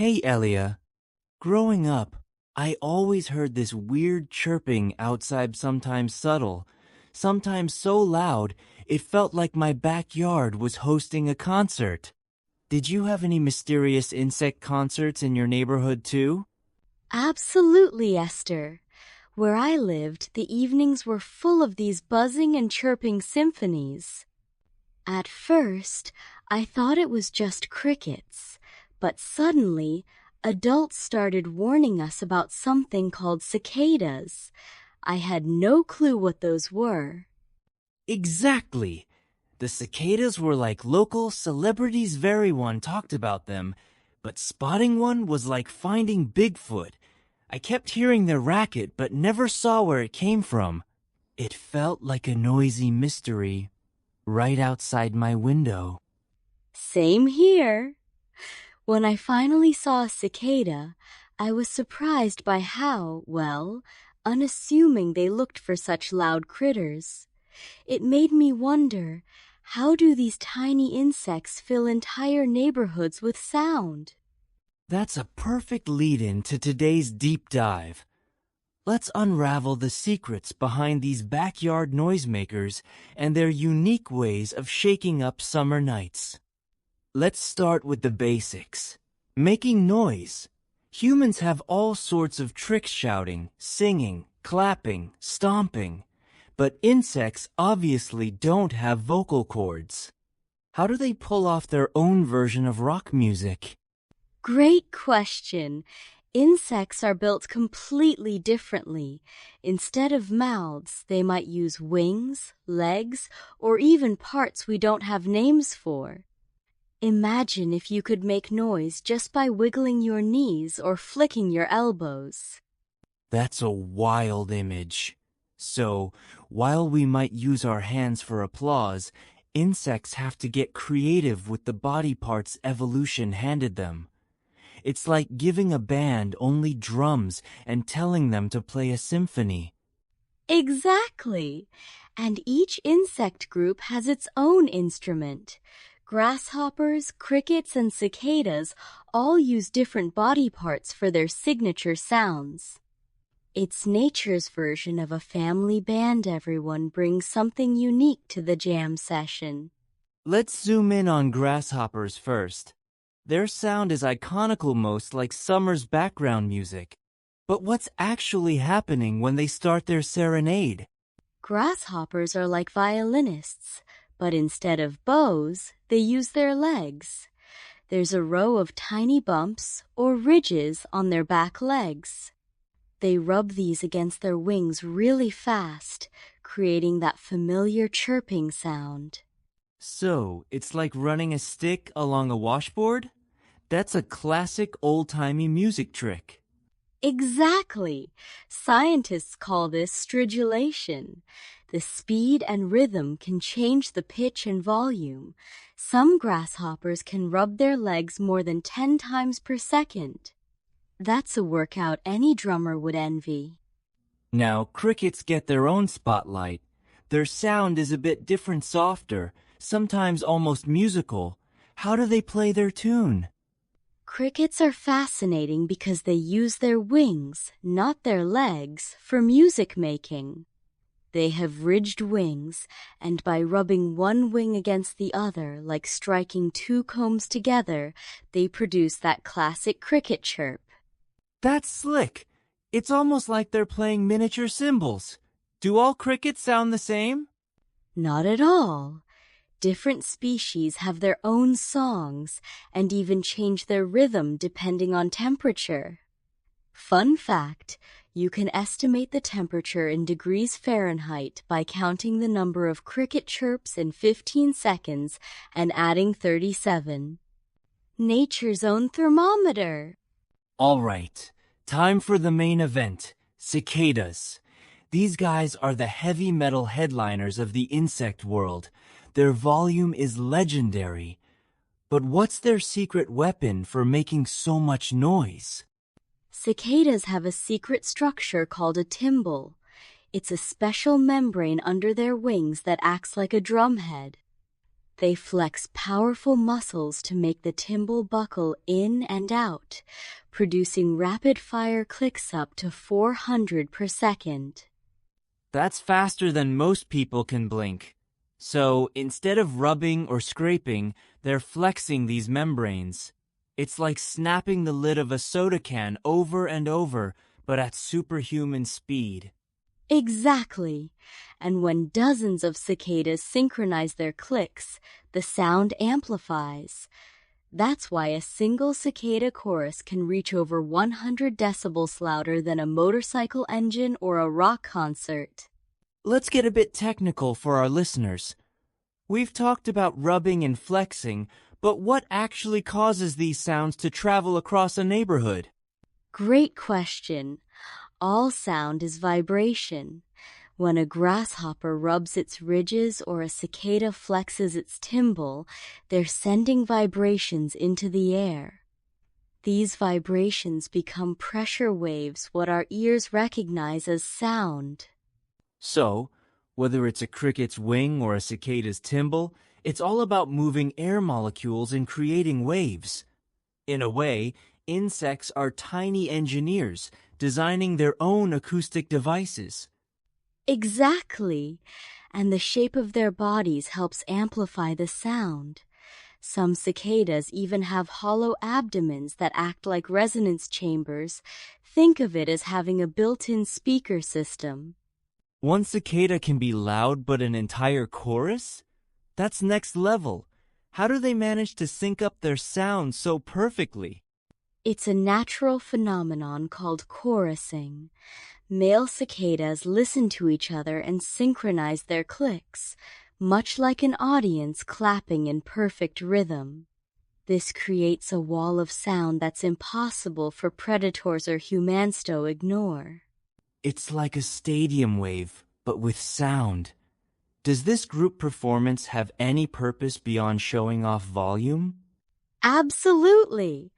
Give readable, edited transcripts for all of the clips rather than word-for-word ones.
Hey, Elia. Growing up, I always heard this weird chirping outside, sometimes subtle, sometimes so loud it felt like my backyard was hosting a concert. Did you have any mysterious insect concerts in your neighborhood too? Absolutely, Esther. Where I lived, the evenings were full of these buzzing and chirping symphonies. At first, I thought it was just crickets, but suddenly, adults started warning us about something called cicadas. I had no clue what those were. Exactly. The cicadas were like local celebrities. Everyone talked about them, but spotting one was like finding Bigfoot. I kept hearing their racket but never saw where it came from. It felt like a noisy mystery right outside my window. Same here. When I finally saw a cicada, I was surprised by how, well, unassuming they looked for such loud critters. It made me wonder, how do these tiny insects fill entire neighborhoods with sound? That's a perfect lead-in to today's deep dive. Let's unravel the secrets behind these backyard noisemakers and their unique ways of shaking up summer nights. Let's start with the basics. Making noise. Humans have all sorts of tricks: shouting, singing, clapping, stomping. But insects obviously don't have vocal cords. How do they pull off their own version of rock music? Great question. Insects are built completely differently. Instead of mouths, they might use wings, legs, or even parts we don't have names for. Imagine if you could make noise just by wiggling your knees or flicking your elbows. That's a wild image. So, while we might use our hands for applause, insects have to get creative with the body parts evolution handed them. It's like giving a band only drums and telling them to play a symphony. Exactly. And each insect group has its own instrument. Grasshoppers, crickets, and cicadas all use different body parts for their signature sounds. It's nature's version of a family band. Everyone brings something unique to the jam session. Let's zoom in on grasshoppers first. Their sound is iconic, almost like summer's background music. But what's actually happening when they start their serenade? Grasshoppers are like violinists, but instead of bows, they use their legs. There's a row of tiny bumps or ridges on their back legs. They rub these against their wings really fast, creating that familiar chirping sound. So, it's like running a stick along a washboard? That's a classic old-timey music trick. Exactly. Scientists call this stridulation. The speed and rhythm can change the pitch and volume. Some grasshoppers can rub their legs more than 10 times per second. That's a workout any drummer would envy. Now, crickets get their own spotlight. Their sound is a bit different, softer, sometimes almost musical. How do they play their tune? Crickets are fascinating because they use their wings, not their legs, for music making. They have ridged wings, and by rubbing one wing against the other, like striking two combs together, they produce that classic cricket chirp. That's slick. It's almost like they're playing miniature cymbals. Do all crickets sound the same? Not at all. Different species have their own songs and even change their rhythm depending on temperature. Fun fact, you can estimate the temperature in degrees Fahrenheit by counting the number of cricket chirps in 15 seconds and adding 37. Nature's own thermometer. All right, time for the main event, cicadas. These guys are the heavy metal headliners of the insect world. Their volume is legendary. But what's their secret weapon for making so much noise? Cicadas have a secret structure called a tymbal. It's a special membrane under their wings that acts like a drumhead. They flex powerful muscles to make the tymbal buckle in and out, producing rapid-fire clicks up to 400 per second. That's faster than most people can blink. So instead of rubbing or scraping, they're flexing these membranes. It's like snapping the lid of a soda can over and over, but at superhuman speed. Exactly. And when dozens of cicadas synchronize their clicks, the sound amplifies. That's why a single cicada chorus can reach over 100 decibels louder than a motorcycle engine or a rock concert. Let's get a bit technical for our listeners. We've talked about rubbing and flexing, but what actually causes these sounds to travel across a neighborhood? Great question. All sound is vibration. When a grasshopper rubs its ridges or a cicada flexes its tymbal, they're sending vibrations into the air. These vibrations become pressure waves, what our ears recognize as sound. So, whether it's a cricket's wing or a cicada's tymbal, it's all about moving air molecules and creating waves. In a way, insects are tiny engineers, designing their own acoustic devices. Exactly. And the shape of their bodies helps amplify the sound. Some cicadas even have hollow abdomens that act like resonance chambers. Think of it as having a built-in speaker system. One cicada can be loud but an entire chorus? That's next level. How do they manage to sync up their sound so perfectly? It's a natural phenomenon called chorusing. Male cicadas listen to each other and synchronize their clicks, much like an audience clapping in perfect rhythm. This creates a wall of sound that's impossible for predators or humans to ignore. It's like a stadium wave, but with sound. Does this group performance have any purpose beyond showing off volume? Absolutely!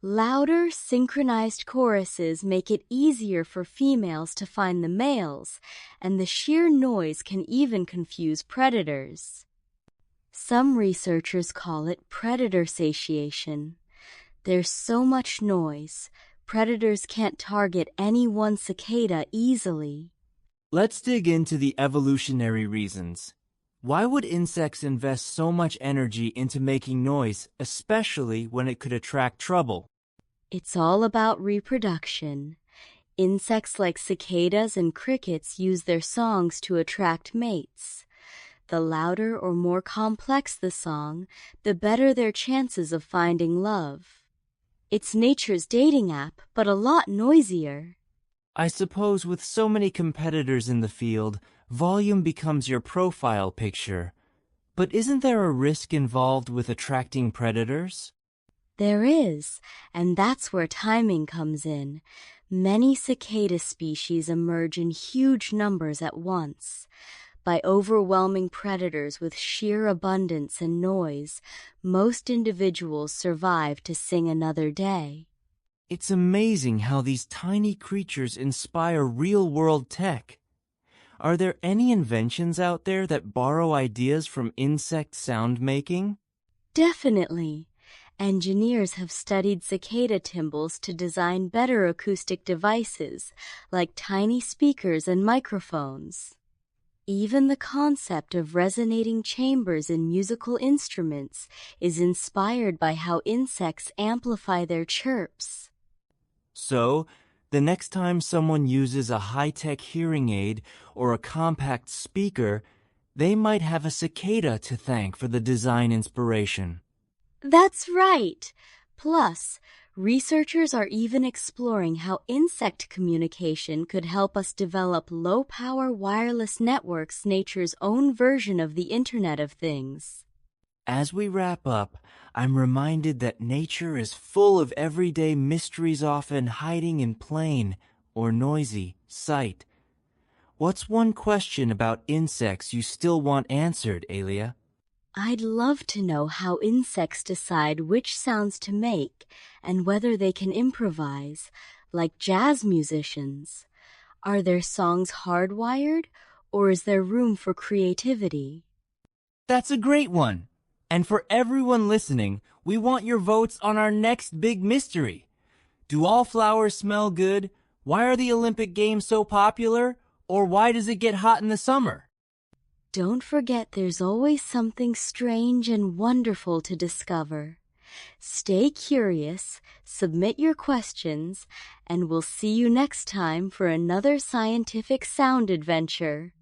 Louder, synchronized choruses make it easier for females to find the males, and the sheer noise can even confuse predators. Some researchers call it predator satiation. There's so much noise, predators can't target any one cicada easily. Let's dig into the evolutionary reasons. Why would insects invest so much energy into making noise, especially when it could attract trouble? It's all about reproduction. Insects like cicadas and crickets use their songs to attract mates. The louder or more complex the song, the better their chances of finding love. It's nature's dating app, but a lot noisier. I suppose with so many competitors in the field, volume becomes your profile picture. But isn't there a risk involved with attracting predators? There is, and that's where timing comes in. Many cicada species emerge in huge numbers at once. By overwhelming predators with sheer abundance and noise, most individuals survive to sing another day. It's amazing how these tiny creatures inspire real-world tech. Are there any inventions out there that borrow ideas from insect sound making? Definitely. Engineers have studied cicada tymbals to design better acoustic devices, like tiny speakers and microphones. Even the concept of resonating chambers in musical instruments is inspired by how insects amplify their chirps. So, the next time someone uses a high-tech hearing aid or a compact speaker, they might have a cicada to thank for the design inspiration. That's right! Plus, researchers are even exploring how insect communication could help us develop low-power wireless networks, nature's own version of the Internet of Things. As we wrap up, I'm reminded that nature is full of everyday mysteries often hiding in plain or noisy sight. What's one question about insects you still want answered, Alia? I'd love to know how insects decide which sounds to make and whether they can improvise, like jazz musicians. Are their songs hardwired, or is there room for creativity? That's a great one. And for everyone listening, we want your votes on our next big mystery. Do all flowers smell good? Why are the Olympic Games so popular? Or why does it get hot in the summer? Don't forget there's always something strange and wonderful to discover. Stay curious, submit your questions, and we'll see you next time for another scientific sound adventure.